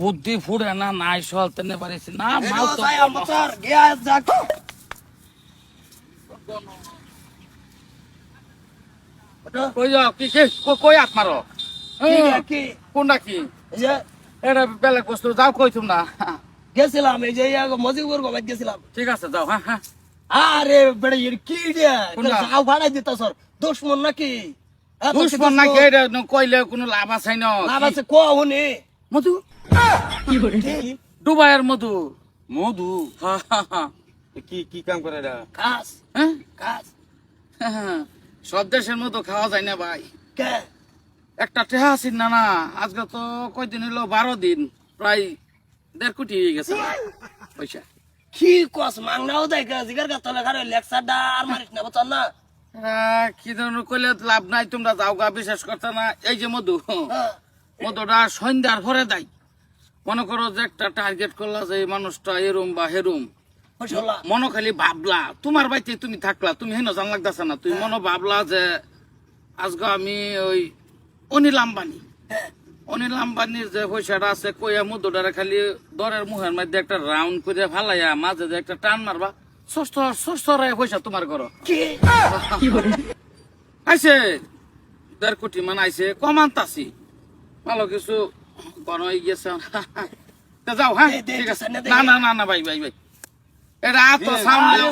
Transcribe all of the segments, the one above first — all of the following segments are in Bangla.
বুদ্ধি ফুড়ে না নাই চলতে নে পারিস না মাল তো কই যাও কি কই আত মারো কোনটা কি এটা বেলেগ বস্তু যাও কই তোমরা গেছিলাম এই যে মজিবুর বাবা গেছিলাম। ঠিক আছে যাও হ্যাঁ হ্যাঁ আরে বেড়ে কি যাও ভাড়াই দিত স্যার দুশ্মন নাকি দুশ্মন নাকি এটা কইলে কোনো লাভ আছে না লাভ আছে কোনি মধু কি করে দুবাইয়ের মধু মধু হ্যাঁ হ্যাঁ হ্যাঁ কি কি কাম করে এটা? খাস হ্যাঁ খাস সব দেশের মতো খাওয়া যায় না ভাই কে একটা টেহা আছিস না না আজকে তো কয়দিন হলো 12 দিন প্রায় 1.5 কোটি হয়ে গেছে পয়সা কি কস মাংনাও দেখ জিগার গাতলে ঘরে লেকচারটা আর মারিস না বুঝছ না কি ধরনের কইলে লাভ নাই তোমরা যাও গা বিশ্বাস করতে না এই যে মধু মধুটা সন্ধ্যার পরে দেয় মনে করো যে একটা টার্গেট করলা যে এই মানুষটা এরম বা হেরুম মনে খালি ভাবলা তোমার বাড়িতে তুমি থাকলা তুমি হেন জান লাগতেছে না তুমি মনে ভাবলা যে আজকে আমি ওই অনিল আম্বানির যে পয়সাটা আছে কইয়া মধুটারে খালি দরের মুখের মধ্যে একটা রাউন্ড করে ফালাইয়া মাঝে যে একটা টান মারবা ষষ্ঠ পয়সা তোমার করো আইসে 1.5 কোটি মান আইসে কমান্তাছি ভালো কিছু বনই গেছে যাও হ্যাঁ ঠিক আছে না না না না ভাই ভাই ভাই এটা আত সামলে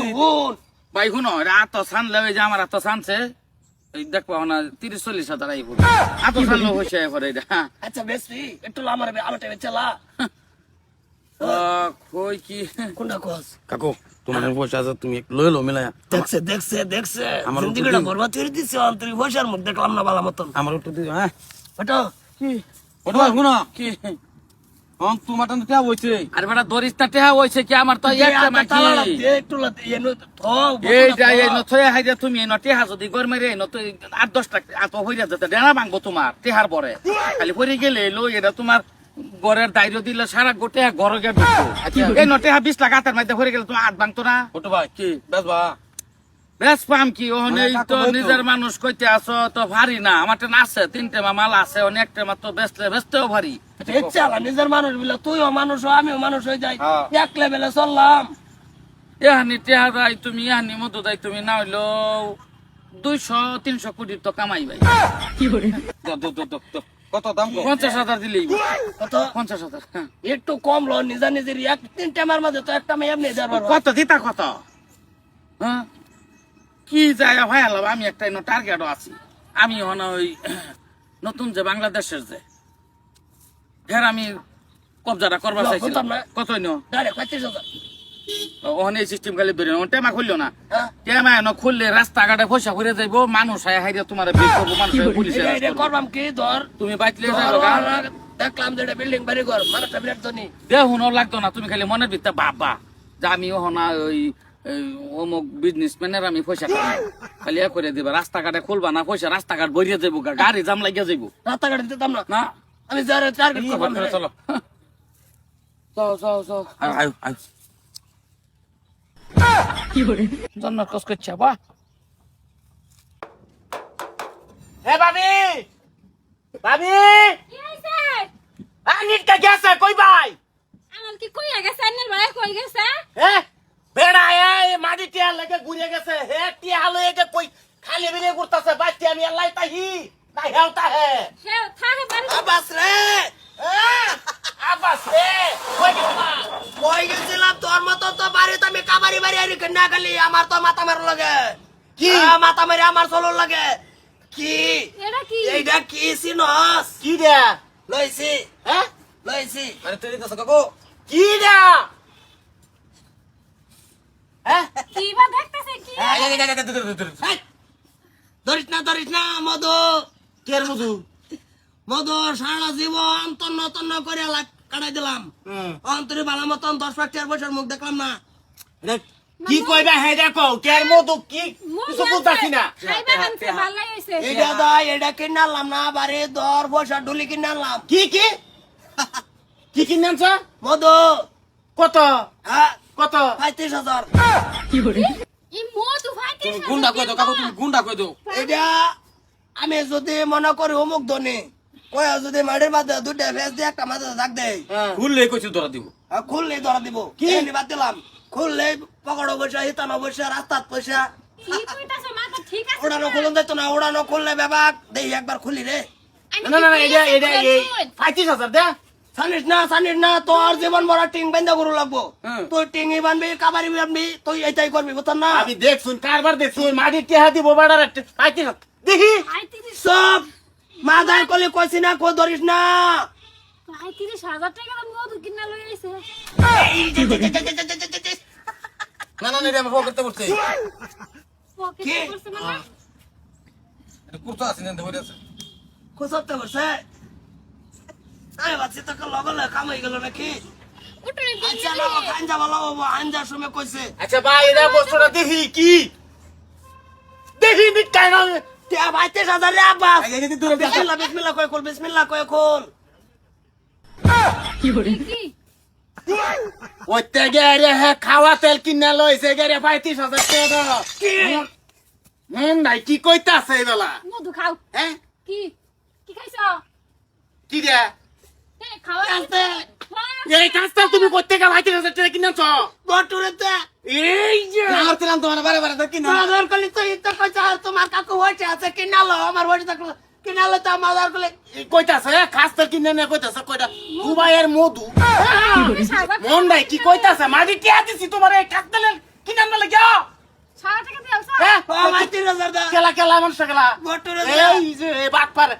ভাই শুনো এটা আত সানলে ওই যে আমার আত সানছে এই দেখবো না 30-40 হাজার আইব আত সানলে হয়েছে এরপরে এটা আচ্ছা বেশি একটু আমার আলোটা বেচালা কই কি কোনটা কস কাকু তোমার পয়সা আছে তুমি লই লো মিলায়া দেখছে আমার জিন্দেগিটা বরবাদ করে দিছে তুই পয়সার মুখ দেখলাম না ভালো মতন আমার একটু দিও হ্যাঁ ওটা কি ওটা শুনো কি হন তোমার টান তে হইছে আর বেটা দরিস্তা টেহা হয়েছে কি আমার তো একটা মাকি একটু এনো এইটা এই নথয়ে হাইদা তুমি এই টেহা যদি গরমে রে নত 8-10 টাকা আত হইরা যেতে ডেনা ভাঙবো তোমার টেহার পরে খালি পরে গেলে লো এটা তোমার ঘরের দায়িত্ব দিলে সারা গোটে ঘরে গিয়ে ঢুকবো এই নটেহা 20 টাকা হাতের মধ্যে পরে গেলে তুমি 8 ভাঙতো না ছোট ভাই কি বেসবা বেশ পাম কি ওখানে তো নিজের মানুষ কইতে আসো তো ভারী না আমার টেন আছে 3টে মাল আছে অনেকটা মাত্র বেচতেও ভারী চালা নিজের মানুষ বলে তুইও মানুষ আমিও মানুষ হয়ে যাই এক লেভেলে চললাম এহানি টেহা দাই তুমি এহানি মতো দাই তুমি না হইলো 200-300 কোটি তো কামাই ভাই কি করে কত দাম কো 50,000 দিলেই কত 50,000 হ্যাঁ একটু কম লো নিজের এক 3টে মার মাঝে তো একটা মেয়ে এমনি যাবার কত দিতা কত হ্যাঁ কি যায় ভাই আল্লাহ আমি একটা টার্গেটও আছি আমি হন ওই নতুন যে বাংলাদেশের যে ফের আমি কবজাটা করবার চাইছিলাম কত নো ডাইরেক্ট 35,000 ওখানে সিস্টেম খালি ধরে টেমা খুললো না টেমা এনে খুললে রাস্তাঘাটে পয়সা ঘুরে যাইবো মানুষ হাইরে তোমার বের করবো মানুষ পুলিশে করবাম কি ধর তুমি বাইকলে যাইবো দেখলাম যে বিল্ডিং বাড়ি ঘর মানুষটা বিরাট ধনী দেহুনও লাগতো না তুমি খালি মনের ভিতরে বাবা যে আমি ওহনা ওই অমুক বিজনেসম্যানের আমি পয়সা খালি করে দিবা রাস্তাঘাটে খুলবা না পয়সা রাস্তাঘাট ভরিয়ে যাবো গাড়ি জাম লাগিয়ে যাইবো রাস্তাঘাটে দিতাম না না আমি যারা টার্গেট করবাম চলো চলো আয় আয় কি করে জন্নত কস করছে বা হে ভাবি ভাবি কি হইছে আনিট কা গেছে কই ভাই আমার কি কই গেছে আন্নের ভাই কই গেছে হে বেড়া এই মাটি টিয়া লাগে ঘুরে গেছে হে টিয়া লয়ে কই খালি বিলে করতেছে বাচ্চা আমি আল্লাহ তাহি না হেলতা হে হে থাকে বাড়ি আবাস রে আবাস রে কই গেছিলাম তোর মত তো বাড়িতে আমি কাবারি বাড়ি আরি না গেলি আমার তো মাথা মার লাগে কি মাথা মারি আমার চলন লাগে কি এটা কি এইটা কি সিনস কি দে লইছি হ্যাঁ লইছি আরে তুই দিতেছ কাকু কি দে হ্যাঁ কি বা দেখতেছে কি ধরিস না মধু কের মধু মধু সারা জীবন তন্ন করে কাটাই দিলাম অন্তরে ভালো মতন 10 বছর মুখ দেখলাম না কি কইবা হে দেখো কের মধু কি কিছু বুঝতাছি না খাইবা আনছে ভালো হইছে এটা দাই এটা কিনে আনলাম না বারে 10 বছর ডুলি কিনে আনলাম কি কি কি কিনছ মধু কত হ্যাঁ কত 35,000 কি করে ই মধু ভাইতে গুন্ডা কই দাও কাকু তুমি গুন্ডা কই দাও এটা আমি যদি মনে করি অমুক ধনী কয় যদি মাটির বাদ দুইটা ফেস দিয়ে একটা মাথা দাগ দেয় খুললে কইছি ধরা দিব খুললে ধরা দিব কি বাদ দিলাম খুললে পকড়ো পয়সা হিতানো পয়সা রাস্তাত পয়সা কি কইতাছ মাথা ঠিক আছে ওড়ানো খুলুন যাইতো না ওড়ানো খুললে বাবা দেখি একবার খুলি রে না না না এটা এটা এই 35,000 দে জানিস না তোর জীবন মরা টিং বান্ধা গরু লাগবো হ্যাঁ। তুই টিঙি বানবি কাবারি বানবি তুই এটাই করবি বুঝছ না আমি দেখছুন কারবার দেখছুন মাটির টেহা দিব বাড়ার 35,000 দেখি 35 সব মাদার কলি কইছি না কো ধরিস না 35,000 টাকা দাম মধু কিনা লই আইছে না না এটা আমি পকেটে করতে পকেটে করছে মানে এটা কুর্তা আছে না ধরে আছে খুশতে বসে আরে বাচ্চা তো লগলে কাম হয়ে গেল নাকি উঠরে আচ্ছা না খাঞ্জা ভালো বাবা আঞ্জার সময় কইছে আচ্ছা ভাই এটা বস্তুটা দেখি কি দেখি মিটাই না তে ভাই 30,000 রে আব্বাস এই যে দূরে দেখি বিসমিল্লাহ কই খুল কি hore কি ওই তেগে রে হে খাওয়া তেল কিনা লইছে গে রে 35,000 টাকা কি নাই কি কইতাছে এই বেলা মধু খাও হ্যাঁ কি কি খাইছ কি রে এ খাওয়া কাস্তে এই কাজটা তুমি করতে গা 35,000 টাকা কিনছ বটুরেতে এই যে আর তিলাম তোমার বারে বারে দেখি না মাদার কলি তো ইতো কইছে আর তোমার কাকু হইছে আছে কিনালো আমার হইছে থাকলো কিনালো তো মাদার কলি কইতাছে খাস তেল কিনে নে কইতাছে কইটা দুবাইয়ের মধু সাদা মন নাই কি কইতাছে মাটি টিয়া দিছি তোমার এই কাজ তেল কিনা না লাগিয়া সাদা টাকা দিলছ হ্যাঁ ও ভাই 30,000 দা কেলা কেলা মানুষ কেলা বটুরেতে এই যে বাট পারে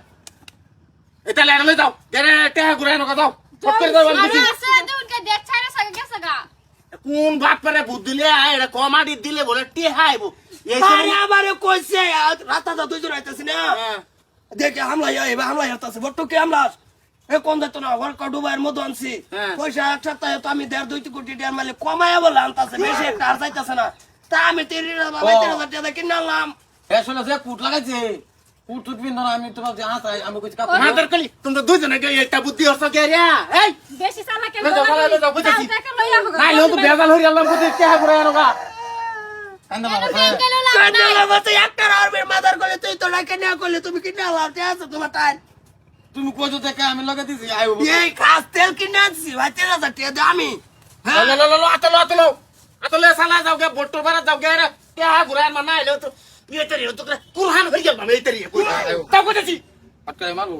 এটা লেরা লই যাও গেরে টেহা ঘুরাই নকা যাও সব করে দাও আমি দিছি আছে দুনকে দেখ ছাড়া সাগা গেছে গা কোন বাট পারে বুদ্ধ দিলে এটা কমাডি দিলে বলে টেহা আইবো এই আরে আমারে কইছে রাতা দা দুইজন আইতাছি না দেখে হামলা হতাছে বট্টু কি হামলা এ কোন দিত না ওর দুবাইয়ের মধু আনছি হ্যাঁ। পয়সা এক সপ্তাহে তো আমি 1.5-2 কোটি টাকা মালে কমায়া বলে আনতাছে বেশি একটা আর চাইতাছে না তা আমি 30,000 টাকা কিনলাম এ শুনে যে কুট লাগাইছে কুট টুট বিন্দন আমি তোমার যে হাত আমি কইছি কাপড় মাদার কলি তোমরা দুইজনে গে একটা বুদ্ধি হচ্ছে কে রে এই বেশি সালা কে লই যাও, বুঝেছি। টাকা লইয়া হোক নাই লো তো বেজাল হই আল্লাহ বুদ্ধি টেহা ঘুরাই নকা কান্দা কান্নালা মতো একটা আরবির মাদার কলে তুই তো ডাকে না করলে তুমি কিনলাম ঠিক আছে তোমার টাইম তুমি কইছো থেকে আমি লগা দিছি আইবো এই খাস তেল কিনে আনছি ভাই 30,000 টাকা দে আমি হ্যাঁ লো আতলো সালা যাও গে বট্টো বারা যাও গে রে টেহা ঘুরাই মা নাই লো তো এই তরি তো কুরহান হই গেল এই তরি তাও কইতাছি পাটকাই মারবো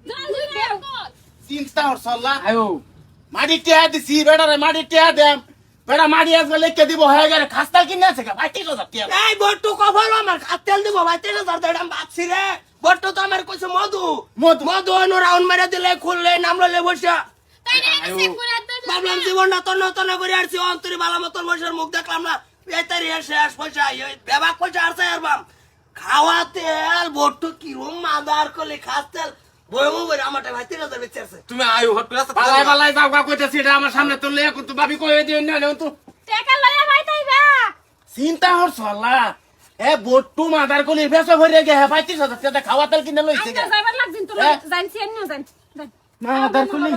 জলদি বের কর চিন্তা হরছ আল্লাহ আইবো মাটি টেহা দিছি বেড়া রে মাটি টেহা দেম বেড়া মাটি আসবে লেখকে দিব হয়ে গেলে খাস্তাল কিনে আছে গা 35,000 টাকা এই বট্টু কভার আমার খাস তেল দিব ভাই 30,000 টাকা দাম বাকছি রে বট্টু তো আমার কইছে মধু মধু। মধু অন্য রাউন্ড মেরে দিলে খুললে নাম লইলে বসা তাই না চেক করে দে ভাবলাম জীবনটা তন্ন করে আসছি অন্তরি বালা মতন বসার মুখ দেখলাম না এতারি শেষ পয়সা বেবাক পয়সা আসছে এরবাম খাওয়া তেল বট্টু কি রুম মাদার কলে খাস তেল বয়মু বলে আমারটা ভাই 30,000 বেচে আছে তুমি আইও হট করে বালাই বালাই যাও গা কইতাছি এটা আমার সামনে তো লেখ তো ভাবি কই দিও না তো টাকা লইয়া ভাই তাইবা চিন্তা হরছ আল্লাহ এ বট্টু মাদার কলি বেসো ভরে গে 35,000 টাকা খাওয়া তেল কিনে লইছে আচ্ছা গে যাইবার লাগছিন তো হ্যাঁ। জানছি এন্ন জান মাদার কলি